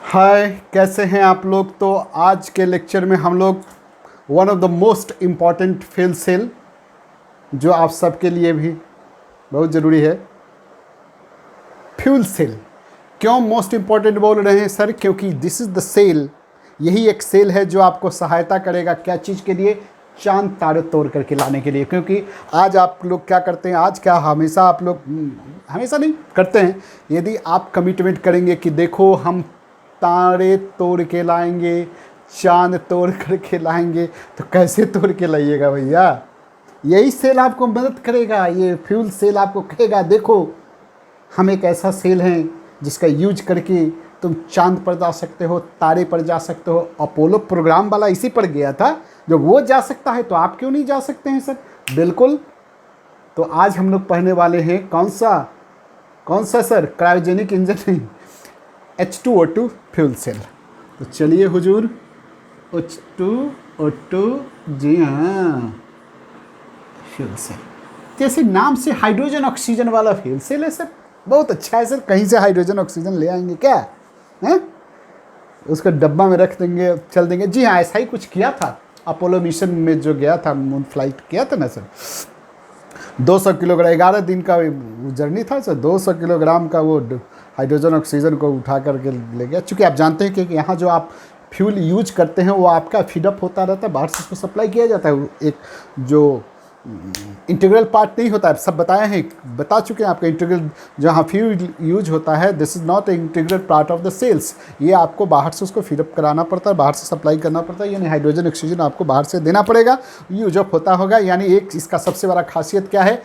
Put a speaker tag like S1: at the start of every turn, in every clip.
S1: हाय, कैसे हैं आप लोग। तो आज के लेक्चर में हम लोग one of the most important fuel cell जो आप सबके लिए भी बहुत ज़रूरी है, फ्यूल सेल। क्यों मोस्ट इम्पॉर्टेंट बोल रहे हैं सर? क्योंकि दिस इज़ द सेल, यही एक सेल है जो आपको सहायता करेगा क्या चीज़ के लिए? चांद तारे तोड़ करके लाने के लिए। क्योंकि आज आप लोग क्या करते हैं, आज क्या हमेशा आप लोग हमेशा नहीं करते हैं। यदि आप कमिटमेंट करेंगे कि देखो हम तारे तोड़ के लाएंगे, चांद तोड़ करके लाएंगे, तो कैसे तोड़ के लाइएगा भैया? यही सेल आपको मदद करेगा। ये फ्यूल सेल आपको कहेगा देखो हम एक ऐसा सेल हैं जिसका यूज करके तुम चांद पर जा सकते हो, तारे पर जा सकते हो। अपोलो प्रोग्राम वाला इसी पर गया था। जब वो जा सकता है तो आप क्यों नहीं जा सकते हैं सर? बिल्कुल। तो आज हम लोग पढ़ने वाले हैं कौन सा सर? क्रायोजेनिक इंजन नहीं, H2O2 फ्यूल सेल। तो चलिए हुजूर, H2O2, जी हाँ, फ्यूल सेल। जैसे नाम से हाइड्रोजन ऑक्सीजन वाला फ्यूल सेल है सर, बहुत अच्छा है सर। कहीं से हाइड्रोजन ऑक्सीजन ले आएंगे क्या हैं? उसको डब्बा में रख देंगे, चल देंगे। जी हाँ, ऐसा ही कुछ किया था अपोलो मिशन में, जो गया था मून फ्लाइट किया था ना सर। 200 किलोग्राम 11 दिन का जर्नी था सर। 200 किलोग्राम का वो हाइड्रोजन ऑक्सीजन को उठा करके ले गया। चूँकि आप जानते हैं कि यहाँ जो आप फ्यूल यूज करते हैं वो आपका फीडअप होता रहता है, बाहर से उसको सप्लाई किया जाता है। एक जो इंटीग्रल पार्ट नहीं होता है, सब बता चुके हैं आपका। इंटीग्रल जहाँ फ्यूल यूज होता है, this is not a integral part of the cells. ये आपको बाहर से उसको फीडअप कराना पड़ता है, बाहर से सप्लाई करना पड़ता है। यानी हाइड्रोजन ऑक्सीजन आपको बाहर से देना पड़ेगा, यूज अप होता होगा। यानी एक इसका सबसे बड़ा खासियत क्या है?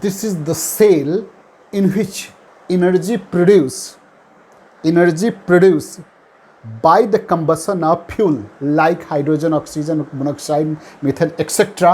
S1: This is the cell in which energy produced by the combustion of fuel like hydrogen, oxygen, monoxide, methane, etc.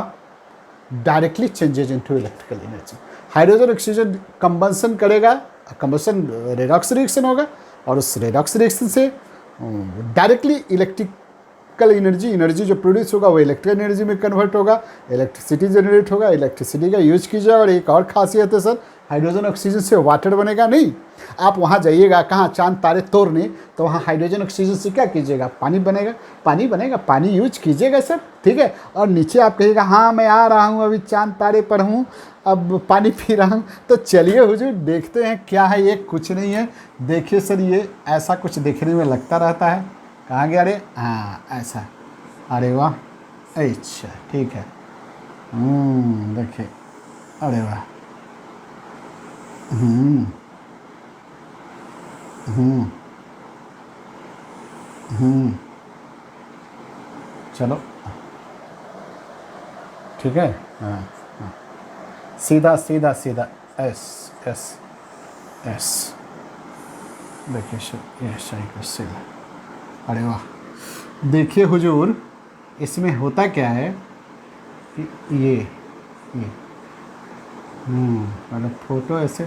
S1: directly changes into electrical energy. Hydrogen oxygen combustion करेगा, कंबंसन रेडॉक्स रिएक्शन होगा, और उस रेडॉक्स रिएक्शन से directly electrical energy जो produce होगा वो electrical energy में convert होगा, इलेक्ट्रिसिटी जनरेट होगा, इलेक्ट्रिसिटी का यूज कीजिएगा। और एक और खासियत है सर, हाइड्रोजन ऑक्सीजन से वाटर बनेगा नहीं। आप वहाँ जाइएगा कहाँ, चांद तारे तोड़ने, तो वहाँ हाइड्रोजन ऑक्सीजन से क्या कीजिएगा? पानी बनेगा, पानी यूज कीजिएगा सर, ठीक है। और नीचे आप कहिएगा हाँ मैं आ रहा हूँ, अभी चांद तारे पर हूँ, अब पानी पी रहा हूँ। तो चलिए हुजूर देखते हैं क्या है ये। कुछ नहीं है, देखिए सर, ये ऐसा कुछ देखने में लगता रहता है। कहाँ गया रे? हाँ ऐसा, अरे वाह, अच्छा ठीक है। देखिए, अरे वाह, चलो ठीक है। हाँ हाँ, सीधा सीधा सीधा, एस एस एस, देखिए सर, ये सही का सीधा। अरे वाह, देखिए हुजूर, इसमें होता क्या है कि ये मतलब फ़ोटो ऐसे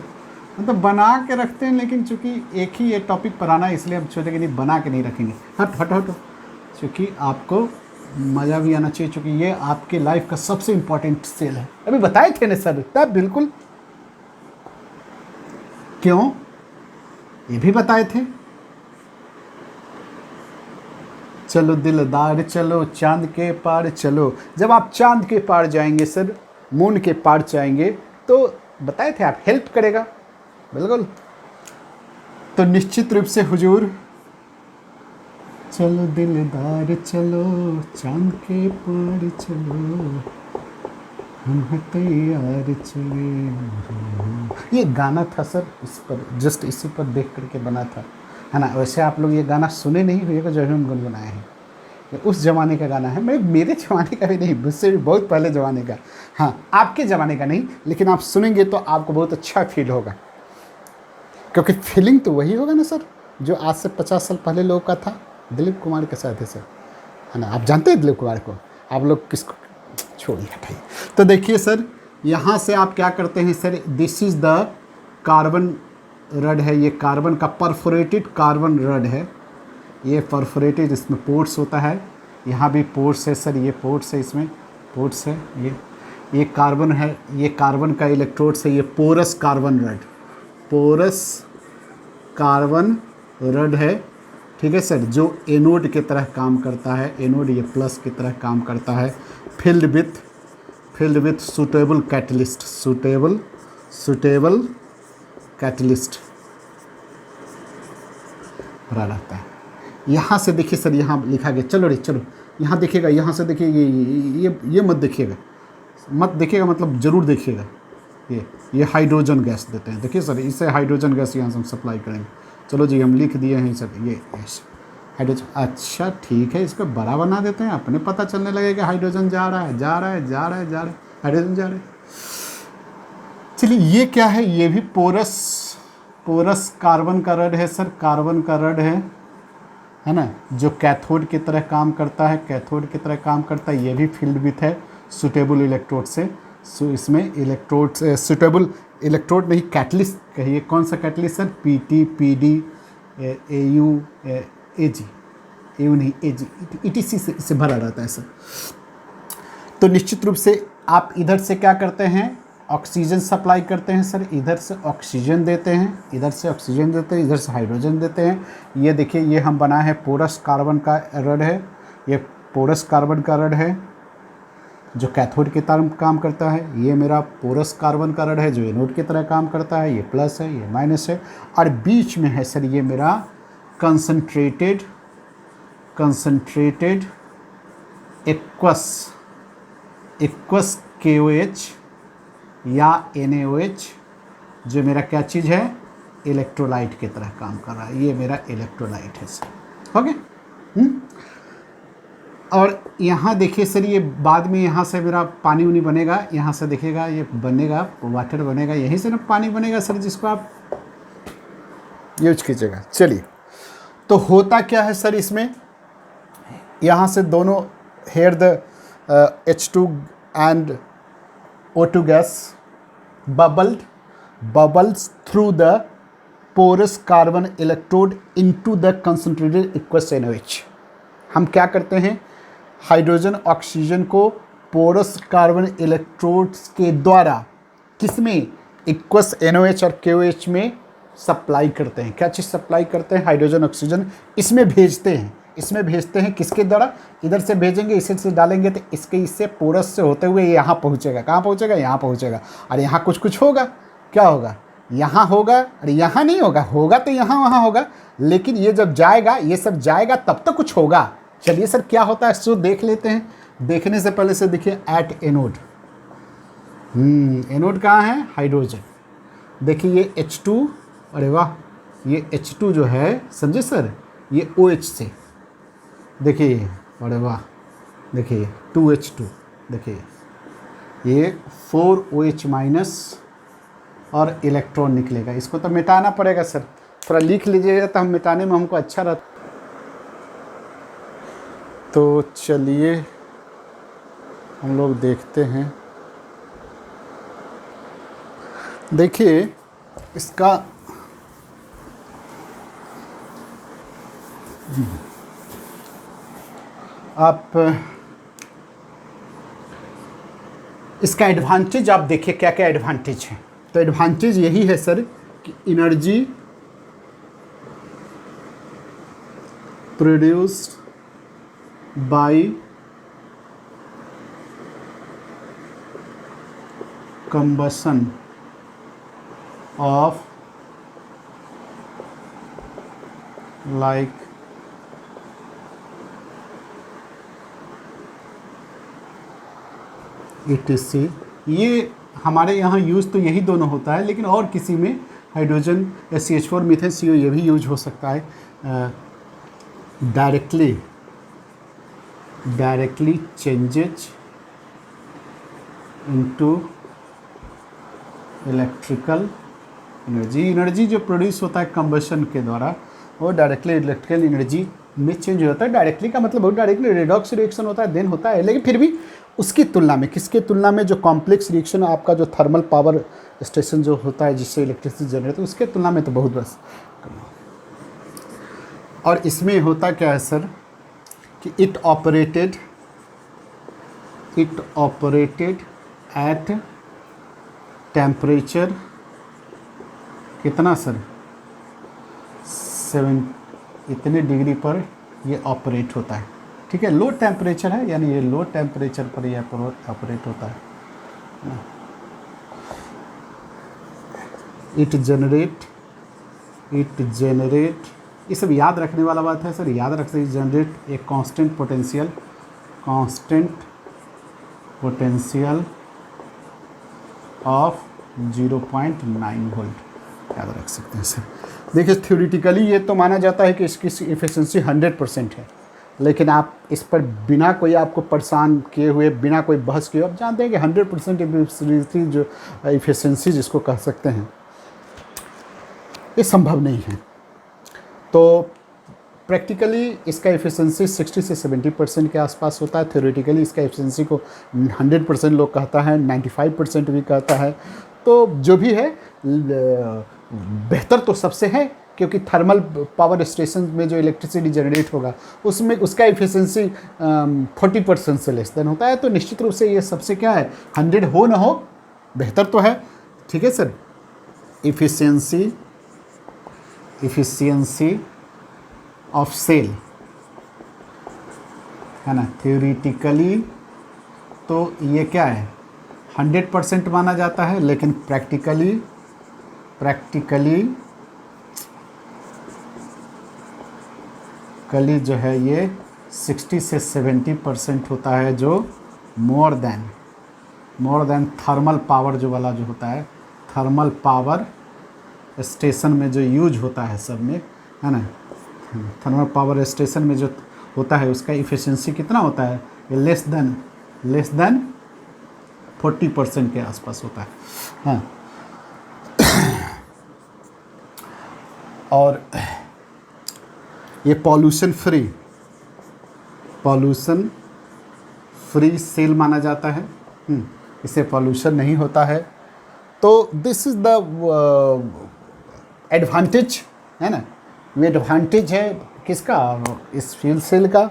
S1: मतलब बना के रखते हैं, लेकिन चूँकि एक ही ये टॉपिक पढ़ाना है इसलिए हम सोचे कि नहीं, बना के नहीं रखेंगे। हट, चूँकि आपको मज़ा भी आना चाहिए, चूँकि ये आपके लाइफ का सबसे इम्पोर्टेंट सेल है। अभी बताए थे ना सर तब, बिल्कुल। क्यों? ये भी बताए थे। चलो दिलदार चलो, चांद के पार चलो। जब आप चांद के पार जाएंगे सर, मून के पार जाएंगे, तो बताए थे आप, हेल्प करेगा, बिल्कुल। तो निश्चित रूप से हुजूर, चलो दिलदार चलो, चांद के पार चलो, हम हैं तैयार चले। ये गाना था सर, इस पर जस्ट इसी पर देख करके बना था, है ना। वैसे आप लोग ये गाना सुने नहीं होगा जो हम गुनगुनाए हैं। उस ज़माने का गाना है, मेरे ज़माने का भी नहीं, मुझसे भी बहुत पहले ज़माने का। हाँ, आपके ज़माने का नहीं, लेकिन आप सुनेंगे तो आपको बहुत अच्छा फील होगा। क्योंकि फीलिंग तो वही होगा ना सर जो आज से 50 साल पहले लोगों का था, दिलीप कुमार के साथ है सर, है ना। आप जानते हैं दिलीप कुमार को, आप लोग किसको, छोड़िए हटाइए। तो देखिए सर, यहाँ से आप क्या करते हैं sir, this is the carbon rod है, ये कार्बन का परफोरेटेड कार्बन रड है। ये परफोरेटेड, इसमें पोर्ट्स होता है, यहाँ भी पोर्ट्स है सर, ये पोर्ट्स है, इसमें पोर्ट्स है। ये कार्बन है, ये कार्बन का इलेक्ट्रोड्स है। ये पोरस कार्बन रड है, ठीक है सर, जो एनोड की तरह काम करता है, एनोड ये प्लस की तरह काम करता है, filled with suitable catalyst, suitable catalyst भरा रहता है। यहाँ से देखिए सर, यहाँ लिखा गया, चलो यहाँ देखिएगा, यहाँ से देखिए, ये मत देखिएगा, मतलब ज़रूर देखिएगा, ये हाइड्रोजन गैस देते हैं। देखिए सर, इससे हाइड्रोजन गैस यहाँ से हम सप्लाई करेंगे। चलो जी, हम लिख दिए हैं सर, ये हाइड्रोजन। अच्छा ठीक है, इसको बड़ा बना देते हैं, अपने पता चलने लगेगा हाइड्रोजन जा रहा है, हाइड्रोजन जा रहा है। चलिए, ये क्या है, ये भी पोरस कार्बन का रड है सर, कार्बन का रड है ना, जो कैथोड की तरह काम करता है, ये भी फिल्ड विथ है सुटेबल इलेक्ट्रोड से। इसमें इलेक्ट्रोड, सुटेबल इलेक्ट्रोड नहीं, कैटलिस्ट कहिए, कौन सा catalyst sir, PT, PD, AU, AG, AU नहीं, AG, ETC से इससे भरा रहता है सर। तो निश्चित रूप से आप इधर से क्या करते हैं, ऑक्सीजन सप्लाई करते हैं सर, इधर से ऑक्सीजन देते हैं, इधर से हाइड्रोजन देते हैं। ये देखिए, ये हम बनाए हैं पोरस कार्बन का रड है, ये पोरस कार्बन का रड है जो कैथोड की तरह काम करता है। ये मेरा पोरस कार्बन का रड है जो एनोड की तरह काम करता है, ये प्लस है, ये माइनस है। और बीच में है सर ये मेरा कंसंट्रेटेड एक्वस KOH या NaOH, जो मेरा क्या चीज़ है, इलेक्ट्रोलाइट की तरह काम कर रहा है। ये मेरा इलेक्ट्रोलाइट है सर, ओके। और यहाँ देखिए सर, ये बाद में यहाँ से मेरा पानी उनी बनेगा, यहाँ से देखिएगा ये बनेगा, वाटर बनेगा, यहीं से ना पानी बनेगा सर, जिसको आप यूज कीजिएगा। चलिए, तो होता क्या है सर इसमें, यहाँ से दोनों here the H2 and O2 gas bubbles through the porous carbon electrode into the concentrated aqueous NaOH। हम क्या करते हैं, हाइड्रोजन ऑक्सीजन को पोरस कार्बन इलेक्ट्रोड्स के द्वारा किसमें, एक्वस NaOH और KOH में सप्लाई करते हैं। क्या चीज़ सप्लाई करते हैं, हाइड्रोजन ऑक्सीजन इसमें भेजते हैं, किसके द्वारा, इधर से भेजेंगे, इसे से डालेंगे तो इससे पोरस से होते हुए यहाँ पहुँचेगा, कहाँ पहुँचेगा, यहाँ पहुँचेगा। और यहाँ कुछ होगा, क्या होगा, यहाँ होगा, अरे यहाँ नहीं होगा तो यहाँ वहाँ होगा, लेकिन ये जब जाएगा, ये सब जाएगा तब तो कुछ होगा। चलिए सर, क्या होता है सो देख लेते हैं। देखने से पहले से देखिए, एट एनोड, एनोड कहाँ है, हाइड्रोजन। देखिए ये H2, अरे वाह, ये H2 जो है, समझे सर, ये OH से, देखिए, अरे वाह, देखिए 2H2, देखिए ये 4OH माइनस और इलेक्ट्रॉन निकलेगा। इसको तो मिटाना पड़ेगा सर, थोड़ा लिख लीजिएगा तो हम मिटाने में हमको अच्छा रहता। तो चलिए हम लोग देखते हैं, देखिए इसका आप इसका एडवांटेज आप देखिए, क्या क्या एडवांटेज है। तो एडवांटेज यही है सर कि energy produced by combustion of like ETC। ये हमारे यहाँ यूज़ तो यही दोनों होता है, लेकिन और किसी में हाइड्रोजन CH4 मीथेन CO ये भी यूज हो सकता है। Directly changes into electrical energy जो प्रोड्यूस होता है कंबशन के द्वारा, वो डायरेक्टली इलेक्ट्रिकल एनर्जी में चेंज हो जाता है। डायरेक्टली का मतलब बहुत डायरेक्टली रिडॉक्स रिएक्शन होता है, देन होता है, लेकिन फिर भी उसकी तुलना में, किसके तुलना में, जो कॉम्प्लेक्स रिएक्शन आपका जो थर्मल पावर स्टेशन जो होता है जिससे इलेक्ट्रिसिटी जनरेट होती है, उसके तुलना में तो बहुत बस। और इसमें होता क्या है सर कि इट ऑपरेटेड एट टेम्परेचर कितना सर, इतने डिग्री पर ये ऑपरेट होता है, ठीक है। लो टेम्परेचर है, यानी ये लो टेम्परेचर पर ये ऑपरेट होता है। इट जनरेट, ये सब याद रखने वाला बात है सर, याद रख सकते। Generate a constant potential of 0.9 volt, याद रख सकते हैं सर। देखिए थ्योरेटिकली ये तो माना जाता है कि इसकी एफिशिएंसी 100% है, लेकिन आप इस पर बिना कोई आपको परेशान किए हुए, बिना कोई बहस किए, आप जानते हैं कि 100% एफिशिएंसी जो एफिशिएंसी जिसको कह सकते हैं, ये संभव नहीं है। तो प्रैक्टिकली इसका एफिशिएंसी 60 से 70% के आसपास होता है। थ्योरेटिकली इसका एफिशिएंसी को 100% लोग कहता है, 95% भी कहता है। तो जो भी है बेहतर तो सबसे है, क्योंकि थर्मल पावर स्टेशन में जो इलेक्ट्रिसिटी जनरेट होगा उसमें उसका एफिशिएंसी 40% से लेस देन होता है। तो निश्चित रूप से ये सबसे क्या है, 100 हो ना हो बेहतर तो है, ठीक है सर। एफिशिएंसी ऑफ सेल है ना, थ्योरेटिकली तो ये क्या है 100% माना जाता है, लेकिन प्रैक्टिकली जो है ये 60 से 70% होता है, जो मोर देन थर्मल पावर जो वाला जो होता है, थर्मल पावर स्टेशन में जो यूज होता है सब में, है ना। थर्मल पावर स्टेशन में जो होता है उसका एफिशिएंसी कितना होता है, ये लेस देन 40% के आसपास होता है, हाँ। और ये पॉल्यूशन फ्री सेल माना जाता है, इससे पॉल्यूशन नहीं होता है। तो दिस इज़ द एडवांटेज, है ना। ये एडवांटेज है किसका, इस फ्यूल सेल का,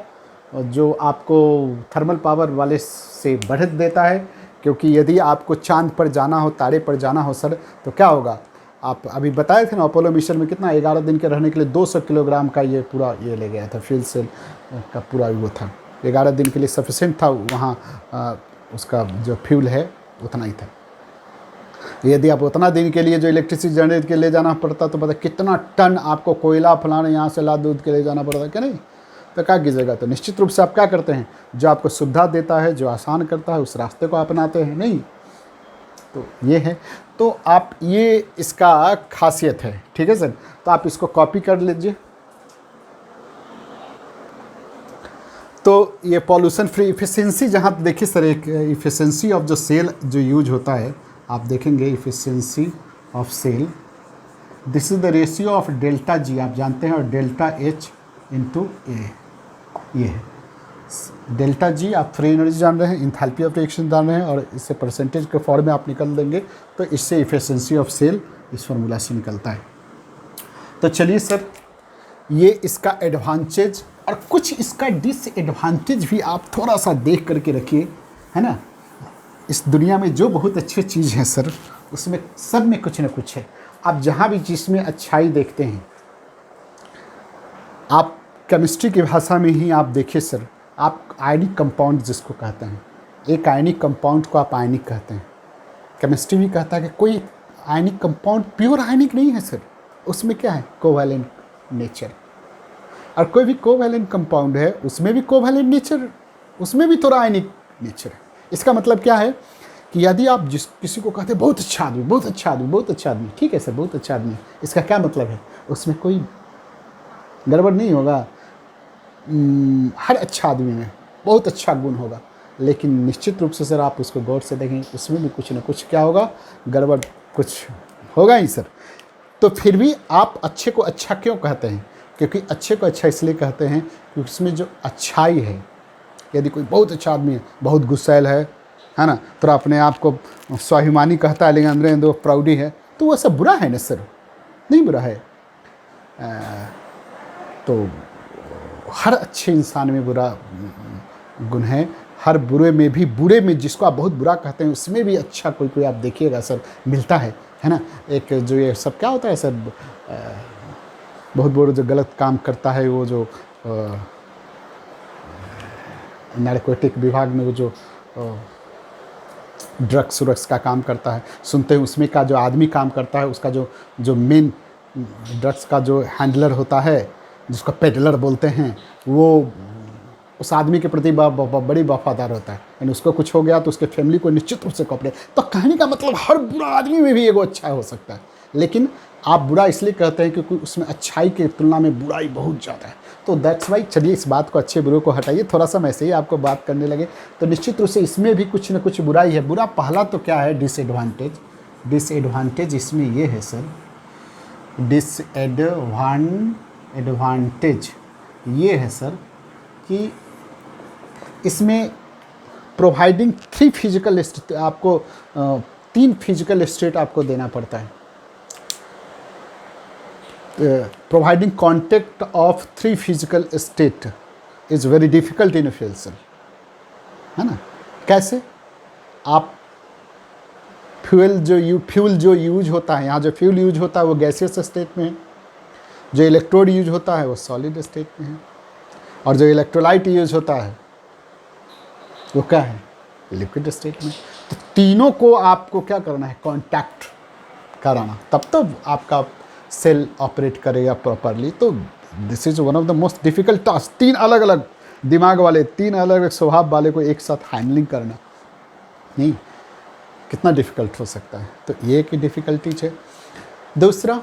S1: जो आपको थर्मल पावर वाले से बढ़त देता है। क्योंकि यदि आपको चांद पर जाना हो, तारे पर जाना हो सर, तो क्या होगा, आप अभी बताए थे ना अपोलो मिशन में कितना 11 दिन के रहने के लिए 200 किलोग्राम का ये पूरा ये ले गया था, फ्यूल सेल का पूरा वो था, 11 दिन के लिए सफिशेंट था वहाँ, उसका जो फ्यूल है उतना ही था। यदि आप उतना दिन के लिए जो इलेक्ट्रिसिटी जनरेट के ले जाना पड़ता तो पता कितना टन आपको कोयला फलाना यहाँ से ला दूध के ले जाना पड़ता, क्या नहीं। तो क्या कीजिएगा, तो निश्चित रूप से आप क्या करते हैं, जो आपको सुविधा देता है, जो आसान करता है, उस रास्ते को अपनाते हैं, नहीं। तो ये है, तो आप ये इसका खासियत है, ठीक है सर। तो आप इसको कॉपी कर लीजिए। तो ये पॉल्यूशन फ्री इफिशिएंसी, जहाँ देखिए सर, एक इफिशिएंसी ऑफ जो सेल जो यूज होता है, आप देखेंगे efficiency of cell, this is the ratio of delta G, आप जानते हैं, और डेल्टा एच इंटू ए, ये है डेल्टा जी। आप फ्री एनर्जी जान रहे हैं, इंथैल्पी ऑफ रिएक्शन जान रहे हैं, और इससे परसेंटेज के फॉर्म में आप निकल देंगे, तो इससे इफिशिएंसी ऑफ सेल इस फार्मूला से निकलता है। तो चलिए सर, ये इसका एडवांटेज और कुछ इसका डिसएडवांटेज भी आप थोड़ा सा देख करके रखिए, है ना। इस दुनिया में जो बहुत अच्छी चीज़ है सर, उसमें सब में कुछ न कुछ है। आप जहाँ भी जिसमें अच्छाई देखते हैं, आप केमिस्ट्री की भाषा में ही आप देखिए सर, आप आयनिक कंपाउंड जिसको कहते हैं, एक आयनिक कंपाउंड को आप आयनिक कहते हैं। केमिस्ट्री भी कहता है कि कोई आयनिक कंपाउंड प्योर आयनिक नहीं है सर, उसमें क्या है, कोवैलेंट नेचर। और कोई भी कोवैलेंट कंपाउंड है उसमें भी कोवैलेंट नेचर, उसमें भी थोड़ा आयनिक नेचर है। इसका मतलब क्या है कि यदि आप किसी को कहते हैं बहुत अच्छा आदमी, बहुत अच्छा आदमी, बहुत अच्छा आदमी, ठीक है सर, बहुत अच्छा आदमी, इसका क्या मतलब है, उसमें कोई गड़बड़ नहीं होगा। हर अच्छा आदमी में बहुत अच्छा गुण होगा, लेकिन निश्चित रूप से सर आप उसको गौर से देखें, उसमें भी कुछ ना कुछ क्या होगा, गड़बड़ कुछ होगा ही सर। तो फिर भी आप अच्छे को अच्छा क्यों कहते हैं, क्योंकि अच्छे को अच्छा इसलिए कहते हैं क्योंकि उसमें जो अच्छाई है, यदि कोई बहुत अच्छा आदमी है, बहुत गुस्सैल है ना, तो अपने आप को स्वाभिमानी कहता है, लेकिन अंदर अंदर प्राउडी है, तो वो सब बुरा है ना सर, नहीं बुरा है। तो हर अच्छे इंसान में बुरा गुण है, हर बुरे में भी, बुरे में जिसको आप बहुत बुरा कहते हैं उसमें भी अच्छा कोई कोई आप देखिएगा सर मिलता है ना। एक जो ये सब क्या होता है सर, बहुत बड़ा जो गलत काम करता है, वो जो नारकोटिक विभाग में वो जो ड्रग्स व्रग्स का काम करता है, सुनते हैं उसमें का जो आदमी काम करता है, उसका जो मेन ड्रग्स का जो हैंडलर होता है, जिसको पेडलर बोलते हैं, वो उस आदमी के प्रति बड़ी वफादार होता है। यानी उसको कुछ हो गया तो उसके फैमिली को निश्चित रूप से कपड़े। तो कहने का मतलब हर बुरा आदमी में भी एगो अच्छा हो सकता है, लेकिन आप बुरा इसलिए कहते हैं क्योंकि उसमें अच्छाई की तुलना में बुराई बहुत ज़्यादा है। तो दैट्स वाई। चलिए इस बात को, अच्छे बुरे को हटाइए, थोड़ा सा मैं ऐसे ही आपको बात करने लगे तो निश्चित रूप से इसमें भी कुछ न कुछ बुराई है। बुरा पहला तो क्या है, डिसएडवांटेज। डिसएडवांटेज इसमें ये है सर, डिसएडवांटेज ये है सर कि इसमें प्रोवाइडिंग 3 फिजिकल स्टेट, आपको 3 फिजिकल स्टेट आपको देना पड़ता है। Providing contact of 3 physical state is very difficult in fuel cell, है ना। कैसे? आप फ्यूल जो यूज होता है, यहाँ जो फ्यूल यूज होता है वो गैसियस स्टेट में है, जो इलेक्ट्रोड यूज होता है वो सॉलिड स्टेट में है, और जो इलेक्ट्रोलाइट यूज होता है वो क्या है, लिक्विड स्टेट में। तो तीनों को आपको क्या करना है, कांटेक्ट कराना, तब तो आपका सेल ऑपरेट करेगा प्रॉपरली। तो this is one of the most difficult task. 3 अलग अलग दिमाग वाले, 3 अलग अलग स्वभाव वाले को एक साथ हैंडलिंग करना, नहीं कितना डिफ़िकल्ट हो सकता है। तो ये एक डिफ़िकल्टीज है। दूसरा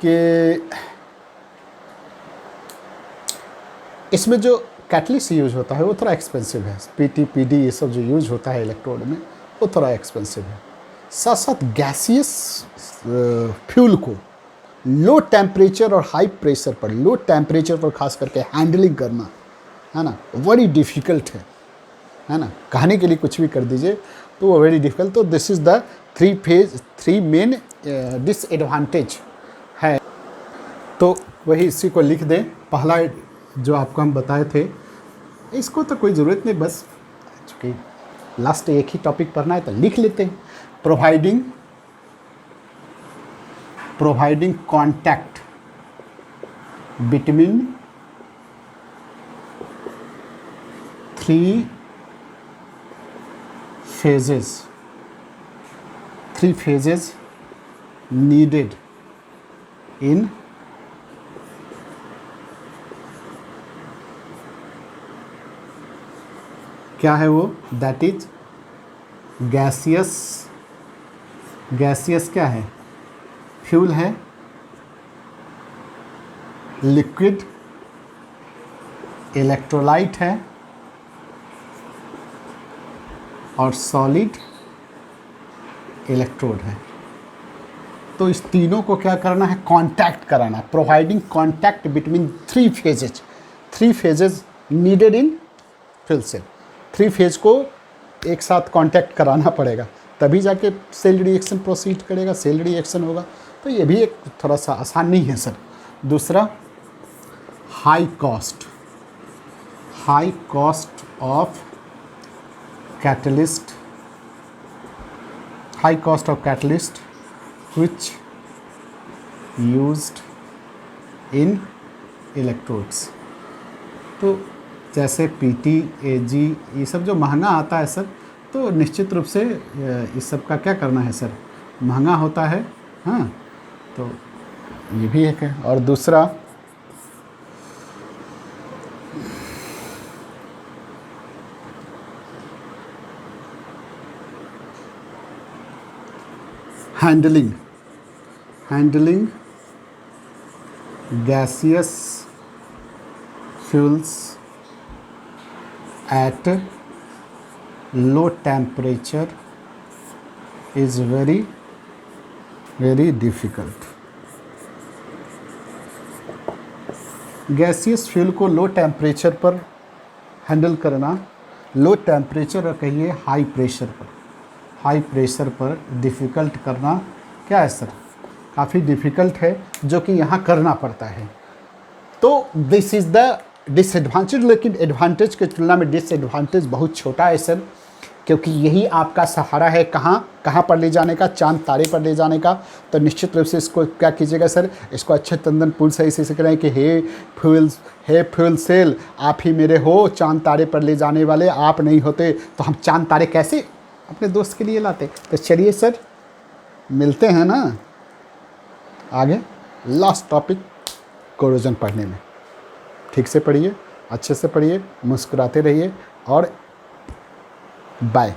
S1: कि इसमें जो कैटलिस्ट यूज होता है वो थोड़ा एक्सपेंसिव है। पीटी पीडी ये सब जो यूज होता है इलेक्ट्रोड में वो थोड़ा एक्सपेंसिव है। साथ साथ गैसियस फ्यूल को लो टेम्परेचर और हाई प्रेशर पर, लो टेम्परेचर पर खास करके हैंडलिंग करना, है ना, वेरी डिफ़िकल्ट है ना। कहने के लिए कुछ भी कर दीजिए तो वो वेरी डिफ़िकल्ट। तो this is the 3 main disadvantage है। तो वही इसी को लिख दें। पहला जो आपको हम बताए थे, इसको तो कोई ज़रूरत नहीं, बस चूँकि लास्ट एक ही टॉपिक पढ़ना है तो लिख लेते हैं। Providing contact between 3 phases needed in क्या है वो, दैट इज गैसियस क्या है, फ्यूल है, लिक्विड इलेक्ट्रोलाइट है, और सॉलिड इलेक्ट्रोड है। तो इस तीनों को क्या करना है, कांटेक्ट कराना। Providing contact between 3 phases needed in fuel cell. 3 phase को एक साथ कांटेक्ट कराना पड़ेगा, तभी जाके सेल रिएक्शन प्रोसीड करेगा, सेल रिएक्शन होगा। तो ये भी एक थोड़ा सा आसान नहीं है सर। दूसरा, high cost of catalyst which used in electrodes। तो जैसे पीटी, एजी ये सब जो महंगा आता है सर, तो निश्चित रूप से इस सब का क्या करना है सर, महंगा होता है। हाँ, तो ये भी एक है। और दूसरा, handling gaseous fuels at low temperature is very difficult। Gaseous fuel को लो टेम्परेचर पर हैंडल करना, लो टेम्परेचर और कहिए हाई प्रेशर पर डिफ़िकल्ट करना क्या है सर, काफ़ी डिफ़िकल्ट है, जो कि यहाँ करना पड़ता है। तो दिस इज़ द डिसएडवांटेज। लेकिन एडवांटेज की तुलना में डिसएडवांटेज बहुत छोटा है सर। क्योंकि यही आपका सहारा है कहाँ कहाँ पर ले जाने का, चांद तारे पर ले जाने का। तो निश्चित रूप से इसको क्या कीजिएगा सर, इसको अच्छे तंदन पुल से इसे से करें कि हे फ्यूल सेल, आप ही मेरे हो चांद तारे पर ले जाने वाले, आप नहीं होते तो हम चांद तारे कैसे अपने दोस्त के लिए लाते। तो चलिए सर मिलते हैं ना आगे लास्ट टॉपिक कोरोजन पढ़ने में। ठीक से पढ़िए, अच्छे से पढ़िए, मुस्कुराते रहिए और बाय।